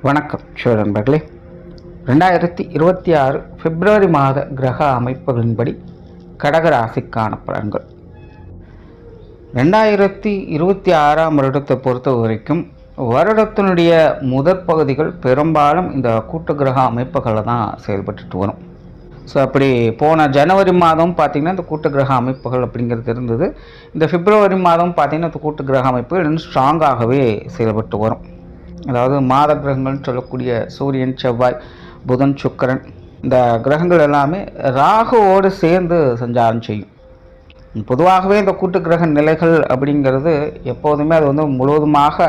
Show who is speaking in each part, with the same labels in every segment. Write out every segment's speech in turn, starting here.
Speaker 1: வணக்கம் ஷோர் நண்பர்களே. 2026 பிப்ரவரி மாத கிரக அமைப்புகளின்படி கடகராசிக்கான பலன்கள். 2026ஆம் வருடத்தை பொறுத்த வரைக்கும் வருடத்தினுடைய முதற் பகுதிகள் பெரும்பாலும் இந்த கூட்டு கிரக அமைப்புகளை தான் செயல்பட்டு வரும். ஸோ அப்படி போன ஜனவரி மாதம் பார்த்திங்கன்னா இந்த கூட்டு கிரக அமைப்புகள் அப்படிங்கிறது இருந்தது. இந்த பிப்ரவரி மாதம் பார்த்திங்கன்னா இந்த கூட்டு கிரக அமைப்புகள் இன்னும் ஸ்ட்ராங்காகவே செயல்பட்டு வரும். அதாவது மாத கிரகங்கள்னு சொல்லக்கூடிய சூரியன், செவ்வாய், புதன், சுக்கிரன் இந்த கிரகங்கள் எல்லாமே ராகுவோடு சேர்ந்து சஞ்சாரம் செய்யும். பொதுவாகவே இந்த கூட்டு கிரக நிலைகள் அப்படிங்கிறது எப்போதுமே அது முழுவதுமாக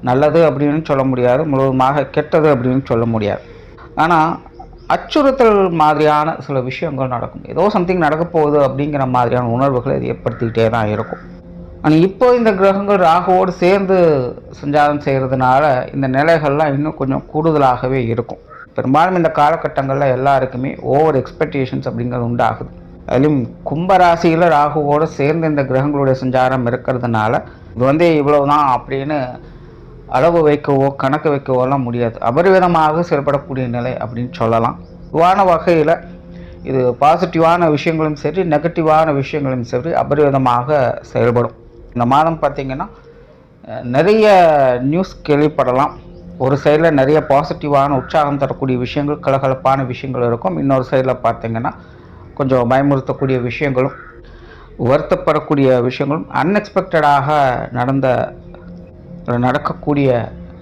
Speaker 1: நல்லது அப்படின்னு சொல்ல முடியாது, முழுவதுமாக கெட்டது அப்படின்னு சொல்ல முடியாது. ஆனால் அச்சுறுத்தல் மாதிரியான சில விஷயங்கள் நடக்கும். ஏதோ சம்திங் நடக்க போகுது அப்படிங்கிற மாதிரியான உணர்வுகளை இது ஏற்படுத்திக்கிட்டே தான் இருக்கும். ஆனால் இப்போ இந்த கிரகங்கள் ராகுவோடு சேர்ந்து சஞ்சாரம் செய்கிறதுனால இந்த நிலைகள்லாம் இன்னும் கொஞ்சம் கூடுதலாகவே இருக்கும். பெரும்பாலும் இந்த காலகட்டங்களில் எல்லாருக்குமே ஓவர் எக்ஸ்பெக்டேஷன்ஸ் அப்படிங்கிறது உண்டாகுது. அதுலேயும் கும்பராசியில் ராகுவோடு சேர்ந்து இந்த கிரகங்களுடைய சஞ்சாரம் இருக்கிறதுனால இது இவ்வளவுதான் அப்படின்னு அளவு வைக்கவோ கணக்கு வைக்கவோலாம் முடியாது. அபரிவிதமாக செயல்படக்கூடிய நிலை அப்படின்னு சொல்லலாம். பொதுவான வகையில் இது பாசிட்டிவான விஷயங்களும் சரி, நெகட்டிவான விஷயங்களும் சரி அபரிவிதமாக செயல்படும். இந்த மாதம் பார்த்திங்கன்னா நிறைய நியூஸ் கேள்விப்படலாம். ஒரு சைடில் நிறைய பாசிட்டிவான உற்சாகம் தரக்கூடிய விஷயங்கள், கலகலப்பான விஷயங்கள் இருக்கும். இன்னொரு சைடில் பார்த்திங்கன்னா கொஞ்சம் பயமுறுத்தக்கூடிய விஷயங்களும், வருத்தப்படக்கூடிய விஷயங்களும், அன்எக்ஸ்பெக்டடாக நடக்கக்கூடிய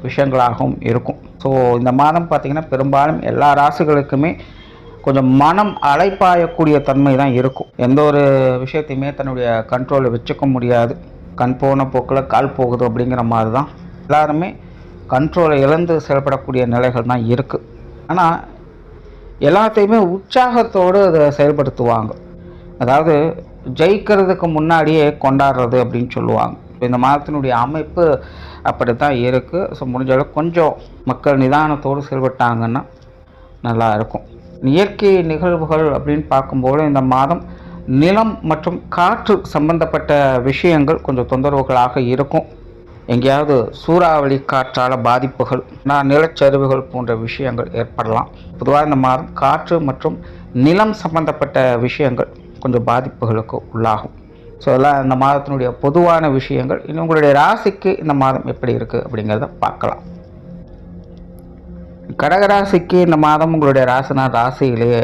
Speaker 1: விஷயங்களாகவும் இருக்கும். ஸோ இந்த மாதம் பார்த்திங்கன்னா பெரும்பாலும் எல்லா ராசிகளுக்குமே கொஞ்சம் மனம் அலைப்பாயக்கூடிய தன்மை தான் இருக்கும். எந்த ஒரு விஷயத்தையுமே தன்னுடைய கண்ட்ரோலில் வச்சுக்க முடியாது. கண் போன போக்கில் கால் போகுது அப்படிங்கிற மாதிரி தான் எல்லாருமே கண்ட்ரோலை இழந்து செயல்படக்கூடிய நிலைகள் தான் இருக்குது. ஆனால் எல்லாத்தையுமே உற்சாகத்தோடு அதை செயல்படுத்துவாங்க. அதாவது ஜெயிக்கிறதுக்கு முன்னாடியே கொண்டாடுறது அப்படின்னு சொல்லுவாங்க. இந்த மாதத்தினுடைய அமைப்பு அப்படி தான் இருக்குது. ஸோ முடிஞ்ச அளவுக்கு கொஞ்சம் மக்கள் நிதானத்தோடு செயல்பட்டாங்கன்னா நல்லா இருக்கும். இயற்கை நிகழ்வுகள் அப்படின்னு பார்க்கும்போது இந்த மாதம் நிலம் மற்றும் காற்று சம்பந்தப்பட்ட விஷயங்கள் கொஞ்சம் தொந்தரவுகளாக இருக்கும். எங்கேயாவது சூறாவளி காற்றால் பாதிப்புகள், நிலச்சரிவுகள் போன்ற விஷயங்கள் ஏற்படலாம். பொதுவாக இந்த மாதம் காற்று மற்றும் நிலம் சம்பந்தப்பட்ட விஷயங்கள் கொஞ்சம் பாதிப்புகளுக்கு உள்ளாகும். ஸோ அதெல்லாம் இந்த மாதத்தினுடைய பொதுவான விஷயங்கள். இன்னும் உங்களுடைய ராசிக்கு இந்த மாதம் எப்படி இருக்குது அப்படிங்கிறத பார்க்கலாம். கடகராசிக்கு இந்த மாதம் உங்களுடைய ராசியிலேயே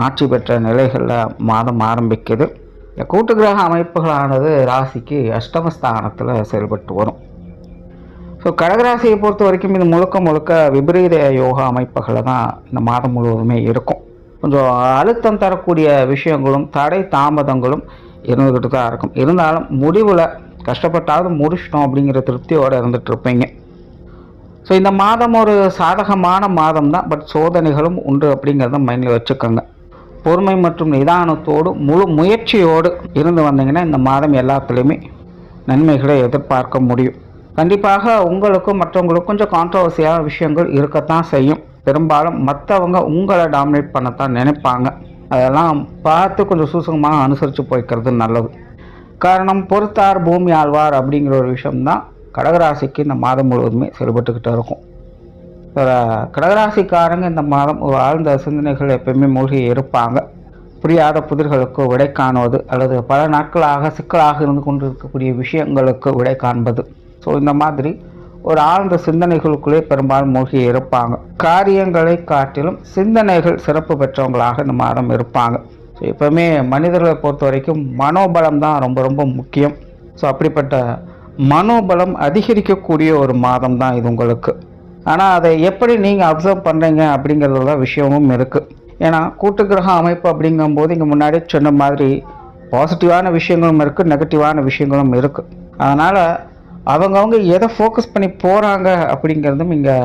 Speaker 1: ஆட்சி பெற்ற நிலைகளில் மாதம் ஆரம்பிக்குது. இந்த கூட்டு கிரக அமைப்புகளானது ராசிக்கு அஷ்டமஸ்தானத்தில் செயல்பட்டு வரும். ஸோ கடகராசியை பொறுத்த வரைக்கும் இது முழுக்க விபரீத யோகா அமைப்புகளில் தான் இந்த மாதம் முழுவதுமே இருக்கும். கொஞ்சம் அழுத்தம் தரக்கூடிய விஷயங்களும் தடை தாமதங்களும் இருந்துக்கிட்டு தான் இருக்கும். இருந்தாலும் முடிவில் கஷ்டப்பட்டாவது முடிச்சிட்டோம் அப்படிங்கிற திருப்தியோடு இருந்துகிட்டு இருப்பீங்க. ஸோ இந்த மாதம் ஒரு சாதகமான மாதம் தான். பட் சோதனைகளும் உண்டு அப்படிங்கிறத மைண்டில் வச்சுக்கோங்க. பொறுமை மற்றும் நிதானத்தோடு முழு முயற்சியோடு இருந்து வந்தீங்கன்னா இந்த மாதம் எல்லாத்துலேயுமே நன்மைகளை எதிர்பார்க்க முடியும். கண்டிப்பாக உங்களுக்கும் மற்றவங்களுக்கும் கொஞ்சம் கான்ட்ரவர்சியான விஷயங்கள் இருக்கத்தான் செய்யும். பெரும்பாலும் மற்றவங்க உங்களை டாமினேட் பண்ணத்தான் நினைப்பாங்க. அதெல்லாம் பார்த்து கொஞ்சம் சூசகமாக அனுசரித்து போய்க்கிறது நல்லது. காரணம் பொறுத்தார் பூமி ஆழ்வார் அப்படிங்கிற ஒரு விஷயம்தான் கடகராசிக்கு இந்த மாதம் முழுவதுமே செயல்பட்டுக்கிட்டு இருக்கும். கடகராசிக்காரங்க இந்த மாதம் ஒரு ஆழ்ந்த சிந்தனைகள் எப்பயுமே மூழ்கி இருப்பாங்க. புரியாத புதிர்களுக்கு விடை காணுவது அல்லது பல நாட்களாக சிக்கலாக இருந்து கொண்டு இருக்கக்கூடிய விஷயங்களுக்கு விடை காண்பது. ஸோ இந்த மாதிரி ஒரு ஆழ்ந்த சிந்தனைகளுக்குள்ளே பெரும்பாலும் மூழ்கி இருப்பாங்க. காரியங்களை காட்டிலும் சிந்தனைகள் சிறப்பு பெற்றவங்களாக இந்த மாதம் இருப்பாங்க. ஸோ எப்பவுமே மனிதர்களை பொறுத்த வரைக்கும் மனோபலம் தான் ரொம்ப முக்கியம். ஸோ அப்படிப்பட்ட மனோபலம் அதிகரிக்கக்கூடிய ஒரு மாதம் தான் இது உங்களுக்கு. ஆனால் அதை எப்படி நீங்கள் அப்சர்வ் பண்ணுறீங்க அப்படிங்கிறதுல விஷயமும் இருக்குது. ஏன்னா கூட்டு கிரக அமைப்பு அப்படிங்கும்போது இங்கே முன்னாடி சொன்ன மாதிரி பாசிட்டிவான விஷயங்களும் இருக்குது, நெகட்டிவான விஷயங்களும் இருக்குது. அதனால் அவங்கவுங்க எதை ஃபோக்கஸ் பண்ணி போகிறாங்க அப்படிங்கிறதும் இங்கே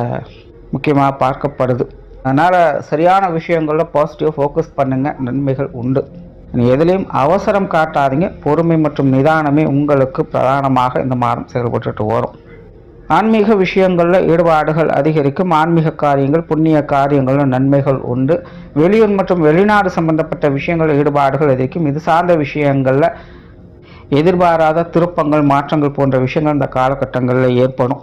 Speaker 1: முக்கியமாக பார்க்கப்படுது. அதனால் சரியான விஷயங்களில் பாசிட்டிவாக ஃபோக்கஸ் பண்ணுங்கள், நன்மைகள் உண்டு. எதுலேயும் அவசரம் காட்டாதீங்க. பொறுமை மற்றும் நிதானமே உங்களுக்கு பிரதானமாக இந்த மாதம் செயல்பட்டு வரும். ஆன்மீக விஷயங்களில் ஈடுபாடுகள் அதிகரிக்கும். ஆன்மீக காரியங்கள், புண்ணிய காரியங்களில் நன்மைகள் உண்டு. வெளியூர் மற்றும் வெளிநாடு சம்பந்தப்பட்ட விஷயங்களில் ஈடுபாடுகள் அதிகரிக்கும். இது சார்ந்த விஷயங்களில் எதிர்பாராத திருப்பங்கள், மாற்றங்கள் போன்ற விஷயங்கள் இந்த காலகட்டங்களில் ஏற்படும்.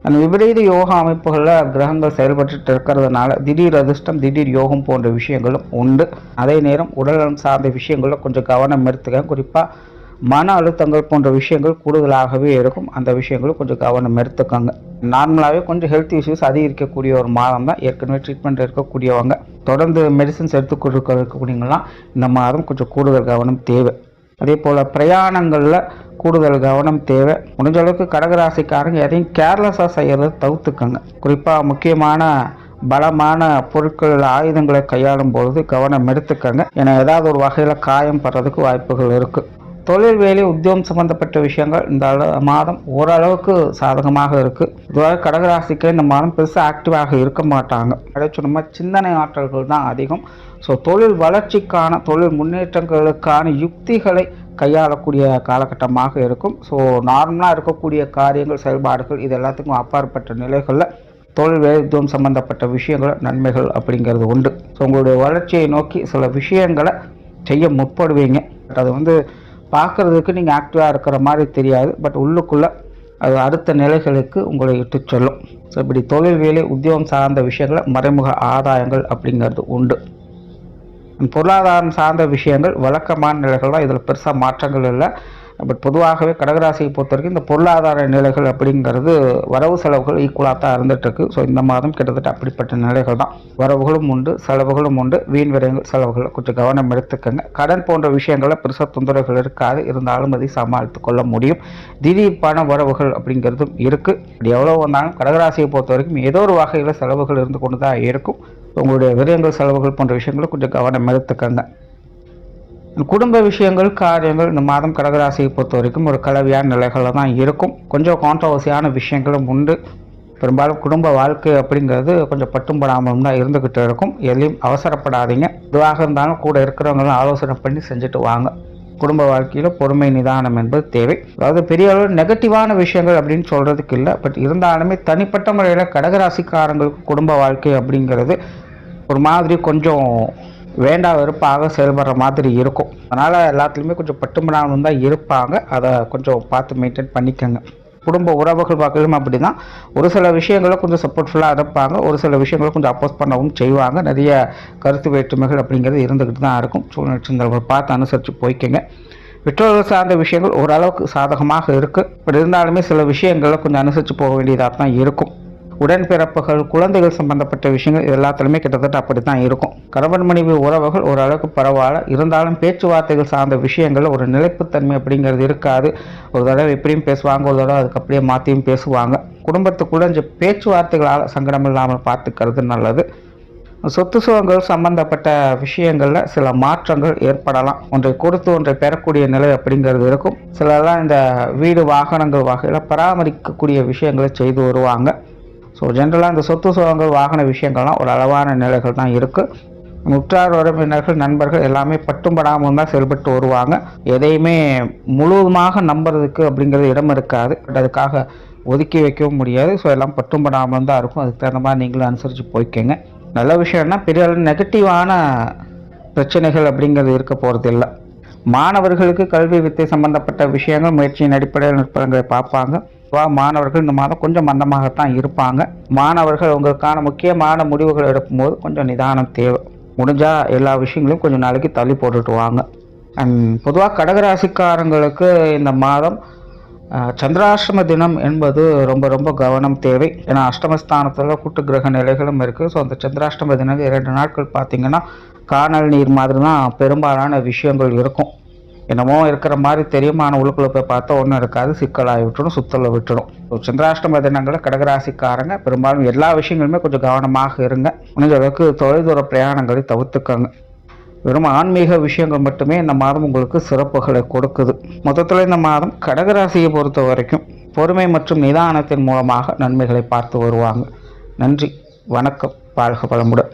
Speaker 1: அந்த விபரீத யோகா அமைப்புகளில் கிரகங்கள் செயல்பட்டு இருக்கிறதுனால திடீர் அதிர்ஷ்டம், திடீர் யோகம் போன்ற விஷயங்களும் உண்டு. அதே நேரம் உடல்நலம் சார்ந்த விஷயங்களில் கொஞ்சம் கவனம் எடுத்துக்க. குறிப்பாக மன அழுத்தங்கள் போன்ற விஷயங்கள் கூடுதலாகவே இருக்கும். அந்த விஷயங்களும் கொஞ்சம் கவனம் எடுத்துக்கோங்க. நார்மலாகவே கொஞ்சம் ஹெல்த் இஷ்யூஸ் அதிகரிக்கக்கூடிய ஒரு மாதம் தான். ஏற்கனவே ட்ரீட்மெண்ட் இருக்கக்கூடியவங்க, தொடர்ந்து மெடிசன்ஸ் இருக்கக்கூடியவங்களாம் இந்த மாதம் கொஞ்சம் கூடுதல் கவனம் தேவை. அதே போல் பிரயாணங்களில் கூடுதல் கவனம் தேவை. முடிஞ்ச அளவுக்கு கடகராசிக்காரங்க எதையும் கேர்லெஸ்ஸாக செய்கிறத தவிர்த்துக்கோங்க. குறிப்பாக முக்கியமான பலமான பொருட்கள், ஆயுதங்களை கையாளும் பொழுது கவனம் எடுத்துக்கோங்க. ஏன்னா ஏதாவது ஒரு வகையில் காயம் படுறதுக்கு வாய்ப்புகள் இருக்குது. தொழில், வேலை, உத்தியோகம் சம்பந்தப்பட்ட விஷயங்கள் இந்த மாதம் ஓரளவுக்கு சாதகமாக இருக்குது. இதுவரை கடகராசிக்கு இந்த மாதம் பெருசாக ஆக்டிவாக இருக்க மாட்டாங்க. கிடைச்சோம்னா சிந்தனை ஆற்றல்கள் தான் அதிகம். ஸோ தொழில் வளர்ச்சிக்கான, தொழில் முன்னேற்றங்களுக்கான யுக்திகளை கையாளக்கூடிய காலகட்டமாக இருக்கும். ஸோ நார்மலாக இருக்கக்கூடிய காரியங்கள், செயல்பாடுகள் இது எல்லாத்துக்கும் அப்பாற்பட்ட நிலைகளில் தொழில், வேலை, உத்தியோகம் சம்பந்தப்பட்ட விஷயங்கள் நன்மைகள் அப்படிங்கிறது உண்டு. ஸோ உங்களுடைய வளர்ச்சியை நோக்கி சில விஷயங்களை செய்ய முற்படுவீங்க. பட் அது பார்க்குறதுக்கு நீங்கள் ஆக்டிவாக இருக்கிற மாதிரி தெரியாது. பட் உள்ளுக்குள்ளே அது அடுத்த நிலைகளுக்கு உங்களை இட்டு செல்லும். ஸோ இப்படி தொழில், வேலை, உத்தியோகம் சார்ந்த விஷயங்களை மறைமுக ஆதாயங்கள் அப்படிங்கிறது உண்டு. பொருளாதாரம் சார்ந்த விஷயங்கள் வழக்கமான நிலைகள் தான். இதில் பெருசாக மாற்றங்கள் இல்லை. பட் பொதுவாகவே கடகராசியை பொறுத்த வரைக்கும் இந்த பொருளாதார நிலைகள் அப்படிங்கிறது வரவு செலவுகள் ஈக்குவலாக தான் இருந்துகிட்ருக்கு. ஸோ இந்த மாதம் கிட்டத்தட்ட அப்படிப்பட்ட நிலைகள் தான். வரவுகளும் உண்டு, செலவுகளும் உண்டு. வீண் விரயங்கள், செலவுகளை கொஞ்சம் கவனம் எடுத்துக்கங்க. கடன் போன்ற விஷயங்களில் பெருசாக தொந்தரவுகள் இருக்காது. இருந்தாலும் அதை சமாளித்து கொள்ள முடியும். திடீர் பண வரவுகள் அப்படிங்கிறதும் இருக்குது. இப்படி எவ்வளோ வந்தாலும் கடகராசியை பொறுத்த வரைக்கும் ஏதோ ஒரு வகையில் செலவுகள் இருந்து கொண்டு தான் இருக்கும். உங்களுடைய விரயங்கள், செலவுகள் போன்ற விஷயங்களை கொஞ்சம் கவனம் எடுத்துக்கங்க. குடும்ப விஷயங்கள், காரியங்கள் இந்த மாதம் கடகராசியை பொறுத்த வரைக்கும் ஒரு கலவையான நிலைகளில் தான் இருக்கும். கொஞ்சம் கான்ட்ரவர்சியான விஷயங்களும் உண்டு. பெரும்பாலும் குடும்ப வாழ்க்கை அப்படிங்கிறது கொஞ்சம் பட்டும்படாமல் தான் இருந்துக்கிட்டு இருக்கும். எதையும் அவசரப்படாதீங்க. இதுவாக இருந்தாலும் கூட இருக்கிறவங்களும் ஆலோசனை பண்ணி செஞ்சுட்டு வாங்க. குடும்ப வாழ்க்கையில் பொறுமை, நிதானம் என்பது தேவை. அதாவது பெரிய அளவு நெகட்டிவான விஷயங்கள் அப்படின்னு சொல்கிறதுக்கு இல்லை. பட் இருந்தாலுமே தனிப்பட்ட முறையில் கடகராசிக்காரங்களுக்கு குடும்ப வாழ்க்கை அப்படிங்கிறது ஒரு மாதிரி கொஞ்சம் வேண்டா வெறுப்பாக செயல்படுற மாதிரி இருக்கும். அதனால் எல்லாத்துலேயுமே கொஞ்சம் பட்டுமடாமல் தான் இருப்பாங்க. அதை கொஞ்சம் பார்த்து மெயின்டைன் பண்ணிக்கோங்க. குடும்ப உறவுகள் வகையிலும் அப்படி தான். ஒரு சில விஷயங்களை கொஞ்சம் சப்போர்ட்ஃபுல்லாக இருப்பாங்க. ஒரு சில விஷயங்களை கொஞ்சம் அப்போஸ் பண்ணவும் செய்வாங்க. நிறைய கருத்து வேற்றுமைகள் அப்படிங்கிறது இருந்துக்கிட்டு தான் இருக்கும். சூழ்நிலை பார்த்து அனுசரித்து போய்க்கங்க. பெற்றோர்கள் சார்ந்த விஷயங்கள் ஓரளவுக்கு சாதகமாக இருக்குது. பட் இருந்தாலுமே சில விஷயங்களை கொஞ்சம் அனுசரித்து போக வேண்டியதாக தான் இருக்கும். உடன்பிறப்புகள், குழந்தைகள் சம்பந்தப்பட்ட விஷயங்கள் எல்லாத்துலேயுமே கிட்டத்தட்ட அப்படி தான் இருக்கும். கணவன் மனைவி உறவுகள் ஓரளவுக்கு பரவாயில்ல. இருந்தாலும் பேச்சுவார்த்தைகள் சார்ந்த விஷயங்கள் ஒரு நிலைப்புத்தன்மை அப்படிங்கிறது இருக்காது. ஒரு தடவை எப்படியும் பேசுவாங்க, ஒரு தடவை அதுக்கு அப்படியே மாற்றியும் பேசுவாங்க. குடும்பத்துக்குள்ள இந்த பேச்சுவார்த்தைகளால் சங்கடம் இல்லாமல் பார்த்துக்கிறது நல்லது. சொத்து சுகங்கள் சம்பந்தப்பட்ட விஷயங்களில் சில மாற்றங்கள் ஏற்படலாம். ஒன்றை கொடுத்து ஒன்றை பெறக்கூடிய நிலை அப்படிங்கிறது இருக்கும். சிலர்லாம் இந்த வீடு, வாகனங்கள் வகையில் பராமரிக்கக்கூடிய விஷயங்களை செய்து வருவாங்க. ஸோ ஜென்ரலாக இந்த சொத்து சுகங்கள், வாகன விஷயங்கள்லாம் ஒரு அளவான நிலைகள் தான் இருக்குது. உற்றார் உறவினர்கள், நண்பர்கள் எல்லாமே பட்டும்படாமல் தான் செயல்பட்டு வருவாங்க. எதையுமே முழுவதுமாக நம்புறதுக்கு அப்படிங்கிறது இடம் இருக்காது. பட் அதுக்காக ஒதுக்கி வைக்கவும் முடியாது. ஸோ எல்லாம் பட்டும்படாமல் தான் இருக்கும். அதுக்கு தகுந்த மாதிரி நீங்களும் அனுசரித்து போய்க்கங்க. நல்ல விஷயம்னா பெரிய அளவு நெகட்டிவான பிரச்சனைகள் அப்படிங்கிறது இருக்க போகிறது இல்லை. மாணவர்களுக்கு கல்வி, வித்தை சம்பந்தப்பட்ட விஷயங்கள் முயற்சியின் அடிப்படையில் நுட்பங்களை பார்ப்பாங்க. மாணவர்கள் இந்த மாதம் கொஞ்சம் மந்தமாகத்தான் இருப்பாங்க. மாணவர்கள் உங்களுக்கான முக்கியமான முடிவுகள் எடுக்கும்போது கொஞ்சம் நிதானம் தேவை. முடிஞ்சால் எல்லா விஷயங்களையும் கொஞ்சம் நாளைக்கு தள்ளி போட்டுட்டு வாங்க. அண்ட் பொதுவாக கடகராசிக்காரங்களுக்கு இந்த மாதம் சந்திராஷ்டம தினம் என்பது ரொம்ப ரொம்ப கவனம் தேவை. ஏன்னா அஷ்டமஸ்தானத்தில் கூட்டு கிரக நிலைகளும் இருக்குது. ஸோ அந்த சந்திராஷ்டம தினம் 2 நாட்கள் பார்த்திங்கன்னா காணல் நீர் மாதிரி தான் பெரும்பாலான விஷயங்கள் இருக்கும். என்னமோ இருக்கிற மாதிரி தெரியும். ஆனால் உள்ளுக்குள்ளே போய் பார்த்தா ஒன்றும் இருக்காது. சிக்கலாகி விட்டுடும், சுத்தலை விட்டுடும். ஸோ சந்திராஷ்டம தினங்களை கடகராசிக்காரங்க பெரும்பாலும் எல்லா விஷயங்களுமே கொஞ்சம் கவனமாக இருங்க. முடிஞ்ச அளவுக்கு தொலைதூர பிரயாணங்களை தவிர்த்துக்கங்க. வெறும் ஆன்மீக விஷயங்கள் மட்டுமே இந்த மாதம் உங்களுக்கு சிறப்புகளை கொடுக்குது. மொத்தத்தில் இந்த மாதம் கடகராசியை பொறுத்த வரைக்கும் பொறுமை மற்றும் நிதானத்தின் மூலமாக நன்மைகளை பார்த்து வருவாங்க. நன்றி, வணக்கம், வாழ்க வளமுடன்.